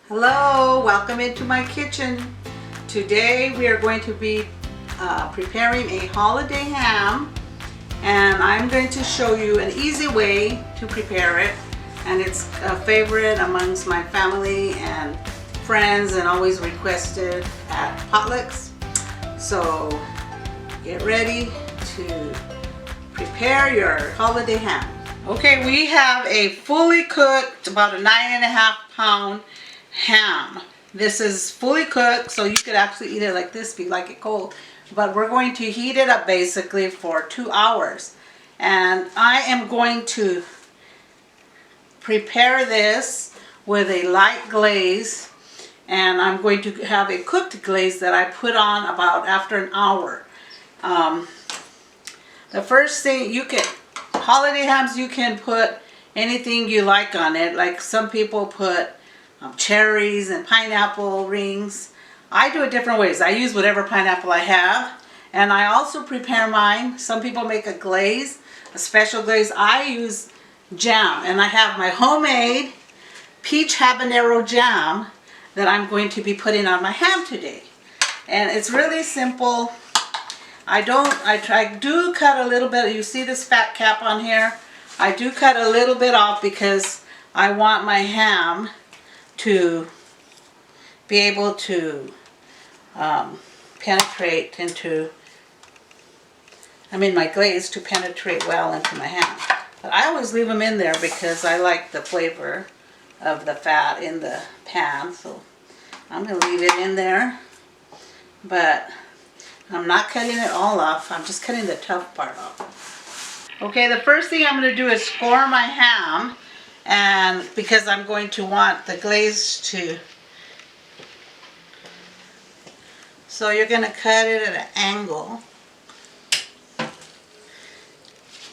Hello, welcome into my kitchen. Today we are going to be preparing a holiday ham, and I'm going to show you an easy way to prepare it, and it's a favorite amongst my family and friends and always requested at potlucks. So get ready to prepare your holiday ham. Okay, we have a fully cooked, about a 9.5 pound ham. This is fully cooked, so you could actually eat it like this if you like it cold. But we're going to heat it up basically for 2 hours. And I am going to prepare this with a light glaze. And I'm going to have a cooked glaze that I put on about after an hour. The first thing you can, holiday hams, you can put anything you like on it. Like some people put cherries and pineapple rings. I do it different ways. I use whatever pineapple I have, and I also prepare mine. Some people make a glaze, a special glaze. I use jam, and I have my homemade peach habanero jam that I'm going to be putting on my ham today. And it's really simple. I do cut a little bit. You see this fat cap on here? I do cut a little bit off because I want my ham to be able to penetrate into, my glaze to penetrate well into my ham. But I always leave them in there because I like the flavor of the fat in the pan. So I'm going to leave it in there. But I'm not cutting it all off. I'm just cutting the tough part off. Okay, the first thing I'm going to do is score my ham. And because I'm going to want the glaze to, so you're going to cut it at an angle,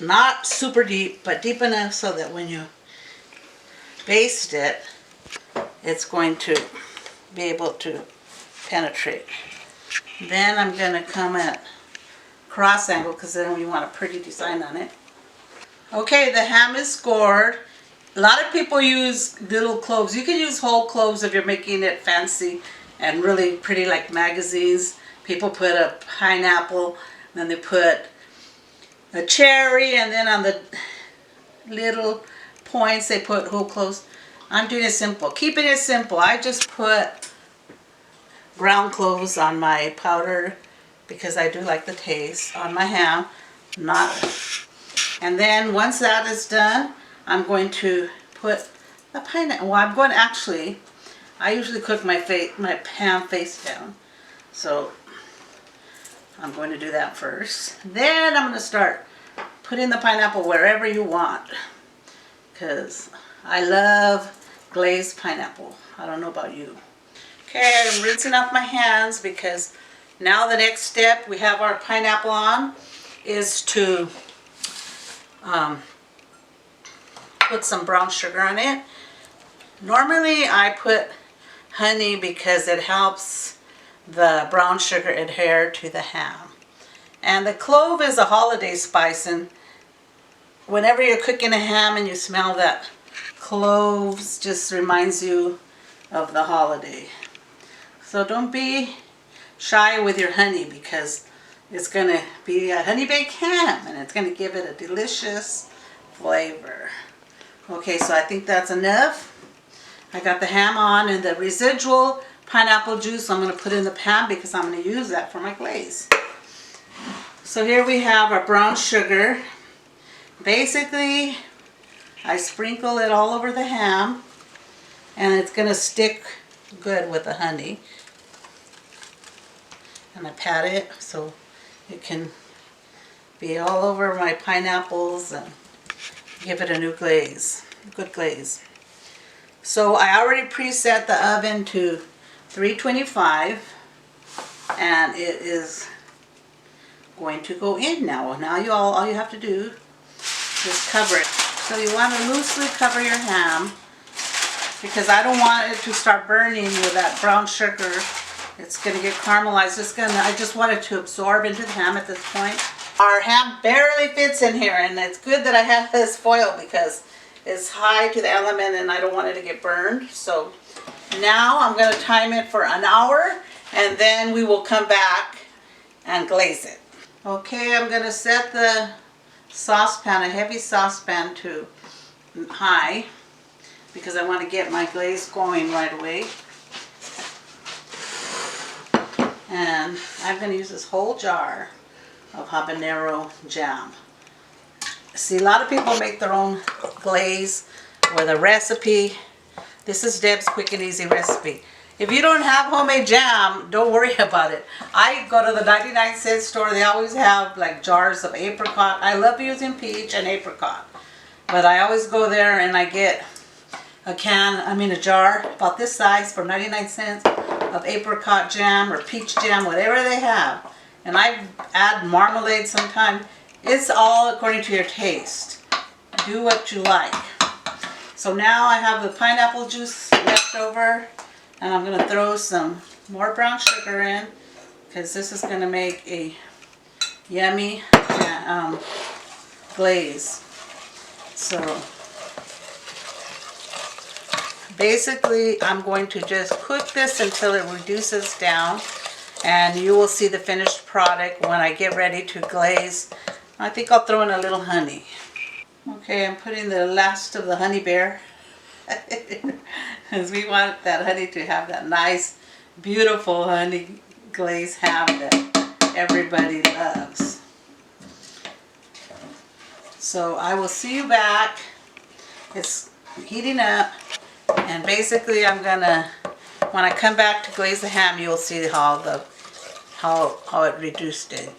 not super deep, but deep enough so that when you baste it, it's going to be able to penetrate. Then I'm going to come at cross angle because then we want a pretty design on it. Okay, the ham is scored. A lot of people use little cloves. You can use whole cloves if you're making it fancy and really pretty, like magazines. People put a pineapple, then they put a cherry, and then on the little points they put whole cloves. I'm doing it simple. Keeping it simple. I just put ground cloves on my powder because I do like the taste on my ham. And then once that is done, I'm going to put the pineapple. Well, I'm going to I usually cook my ham face down. So I'm going to do that first. Then I'm going to start putting the pineapple wherever you want. Because I love glazed pineapple. I don't know about you. Okay, I'm rinsing off my hands because now the next step we have our pineapple on is to put some brown sugar on it. Normally I put honey because it helps the brown sugar adhere to the ham. And the clove is a holiday spice, and whenever you're cooking a ham and you smell that cloves, just reminds you of the holiday. So don't be shy with your honey because it's going to be a honey baked ham and it's going to give it a delicious flavor. Okay, so I think that's enough. I got the ham on, and the residual pineapple juice I'm going to put in the pan because I'm going to use that for my glaze. So here we have our brown sugar. Basically, I sprinkle it all over the ham, and it's going to stick good with the honey. And I pat it so it can be all over my pineapples and give it a new glaze, good glaze. So I already preset the oven to 325, and it is going to go in now. Now all you have to do is cover it. So you want to loosely cover your ham because I don't want it to start burning with that brown sugar. It's going to get caramelized. I just want it to absorb into the ham at this point. Our ham barely fits in here, and it's good that I have this foil because it's high to the element and I don't want it to get burned. So Now I'm going to time it for an hour, and then we will come back and glaze it. Okay, I'm going to set the saucepan, a heavy saucepan, to high because I want to get my glaze going right away. And I'm going to use this whole jar of habanero jam. See, a lot of people make their own glaze with a recipe. This is Deb's quick and easy recipe. If you don't have homemade jam, don't worry about it. I go to the 99-cent store. They always have like jars of apricot. I love using peach and apricot. But I always go there and I get a jar about this size for 99 cents of apricot jam or peach jam, whatever they have. And I add marmalade sometimes. It's all according to your taste. Do what you like. So now I have the pineapple juice left over, and I'm going to throw some more brown sugar in because this is going to make a yummy glaze. So basically I'm going to just cook this until it reduces down, and you will see the finished product when I get ready to glaze. I think I'll throw in a little honey. Okay, I'm putting the last of the honey bear because we want that honey to have that nice, beautiful honey glaze ham that everybody loves. So I will see you back. It's heating up, and basically I'm gonna, when I come back to glaze the ham, you'll see how it reduced it.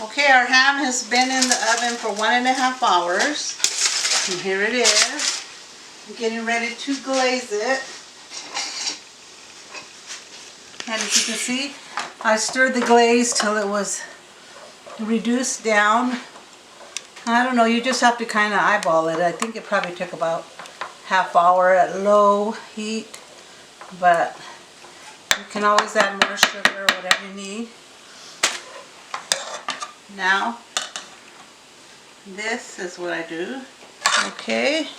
Okay, our ham has been in the oven for 1.5 hours, and here it is. I'm getting ready to glaze it. And as you can see, I stirred the glaze till it was reduced down. I don't know, you just have to kind of eyeball it. I think it probably took about ½ hour at low heat, but you can always add more sugar or whatever you need. Now, this is what I do. Okay,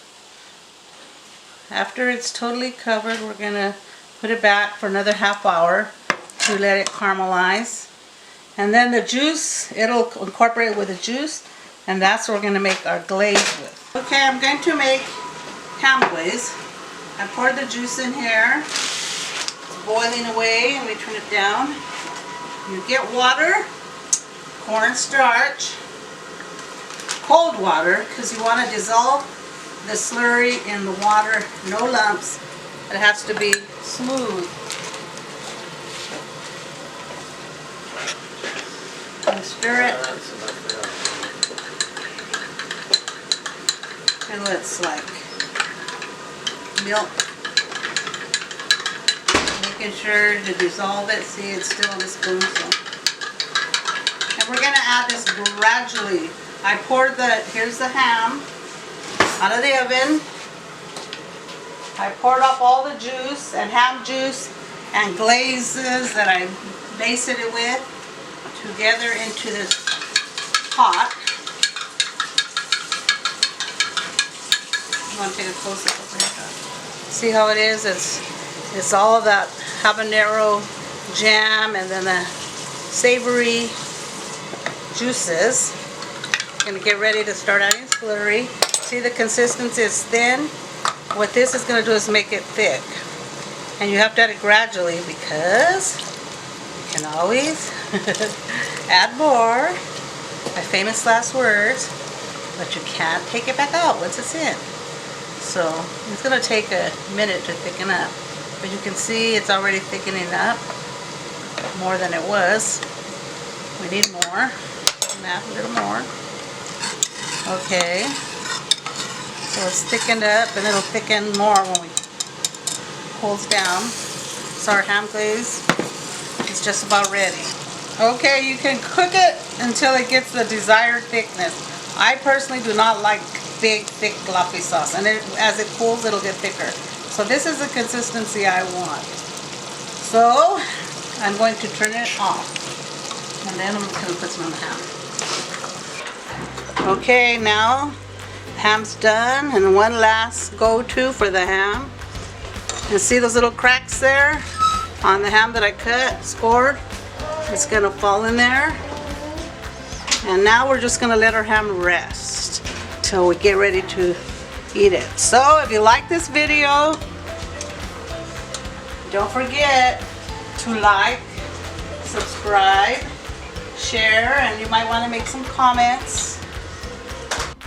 after it's totally covered, we're going to put it back for another ½ hour to let it caramelize. And then the juice, it'll incorporate with the juice, and that's what we're going to make our glaze with. Okay, I'm going to make ham glaze. I poured the juice in here. It's boiling away, and we turn it down. You get water, cornstarch, cold water, because you want to dissolve the slurry in the water, no lumps. It has to be smooth. And stir it till it's like milk. Making sure to dissolve it. See, it's still on the spoon. So. And we're going to add this gradually. I poured here's the ham out of the oven. I poured up all the juice and ham juice and glazes that I basted it with together into this pot. I'm going to take a close up over here. See how it is? It's all of that habanero jam and then the savory juices. I'm going to get ready to start adding slurry. See, the consistency is thin. What this is going to do is make it thick. And you have to add it gradually because you can always add more. My famous last words. But you can't take it back out once it's in. So it's going to take a minute to thicken up. But you can see it's already thickening up more than it was. We need more. Add a little more. Okay. So it's thickened up, and it'll thicken more when it cools down. So our ham glaze is just about ready. Okay, you can cook it until it gets the desired thickness. I personally do not like big, thick, gloppy sauce, and as it cools, it'll get thicker. So this is the consistency I want. So I'm going to turn it off, and then I'm going to put some on the ham. Okay, now ham's done, and one last go-to for the ham And see those little cracks there on the ham that I scored? It's gonna fall in there. And now we're just gonna let our ham rest till we get ready to eat it. So if you like this video, don't forget to like, subscribe, share, and you might want to make some comments.